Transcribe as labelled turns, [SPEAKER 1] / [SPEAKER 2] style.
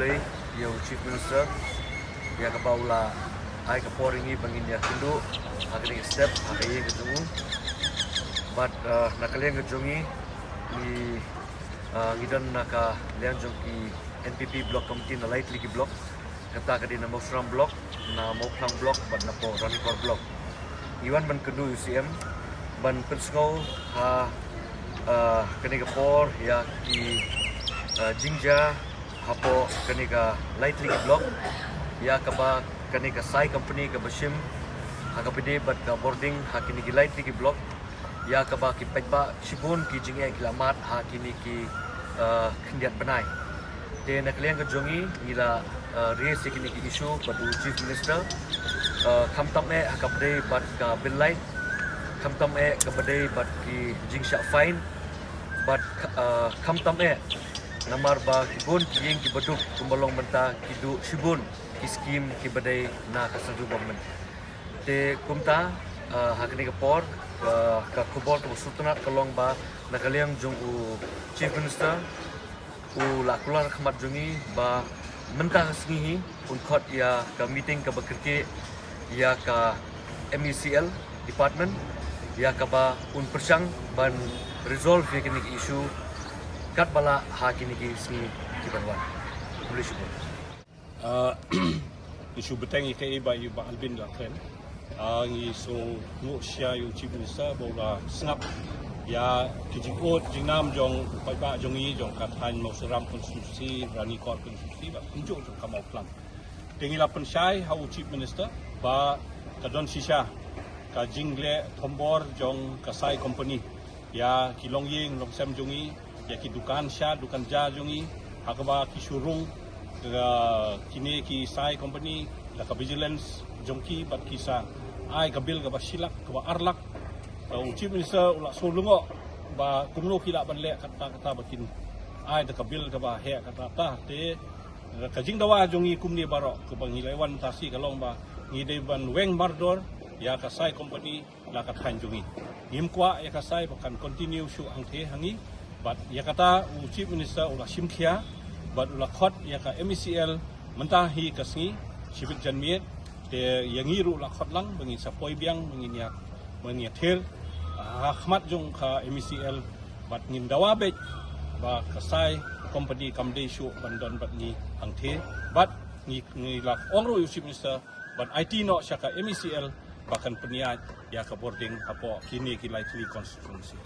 [SPEAKER 1] play dia chief minister dia ke baula ai ke poringi bangin dia kindu akhirnya step akhirnya ketemu but nakalian kejongi ni ngidan naka lian jongki NPP block committee na light ligi block kata kadi na Mosram block na Moklang block but na po Ranikor block iwan ban kendu UCM ban pensngau ha kani ka por ya ki Jingja hapo kani ka light ligi block ya ka ba kani ka sai company ka Bashim ha ka bide but ka boarding ha kini ki light ligi block ya ka ba ki pekba Shibun ki Jingya kilamat ha kini ki kendiat benai de nakalian ke jongi ngila raise kini ki issue padu chief minister kham tam e hakapde bat ka bill light kham tam e kapade bat ki jingsha fine bat kham tam e namar ba kibun ki yeng ki baduk kumbalong menta kidu Shibun ki scheme ki badai na kasaju government de kumta hakni ka por ka kubor to sultanat kalong ba nakaliang jong u chief minister u lakular khmat jongi ba mentah sengihi unkot ya ka meeting ka bekerke ya ka MECL department ya ka ba un persang ban resolve ya kini issue kat bala ha kini ki sengi ki banwan boleh syukur
[SPEAKER 2] isu beteng ke ba yu ba albin la kren ngi so ngo sia yu chief minister bola snap ya kijikot jingnam jong pai ba jong i jong kathan Mosram konstitusi Ranikor konstitusi ba unjuk jong kamau klam tingila pensyai hau chief minister ba kadon sisha ka jingle thombor jong kasai company ya kilong ying long sam jong i ya ki dukan sha dukan ja jong i hakaba ki shurung kini ki sai company la ka vigilance jong ki bat kisa ai ka bil ka ba silak ka ba arlak chief minister ula solungo ba kumno kila banle kata bakin ai da kabil ka ba he kata ta te ka jing dawa jongi kumni baro ke bangilewan tasi kalong ba ngi de ban weng mardor ya ka sai company la ka than jongi him kwa ya ka sai bakan continue shu ang the hangi bat ya kata chief minister ula simkhia bat ula khot ya ka MECL mentah hi kasngi sibik janmiet te yangi ru la khot lang bangi sapoi biang bangi ya menyetir khmat jong ka MECL bat ngin dawabet ba kasai company kamde shu bandon bat ni angthe bat ngi la ongro chief minister bat IT no syaka MECL bahkan peniat ya ka boarding apo kini ki likely constituency.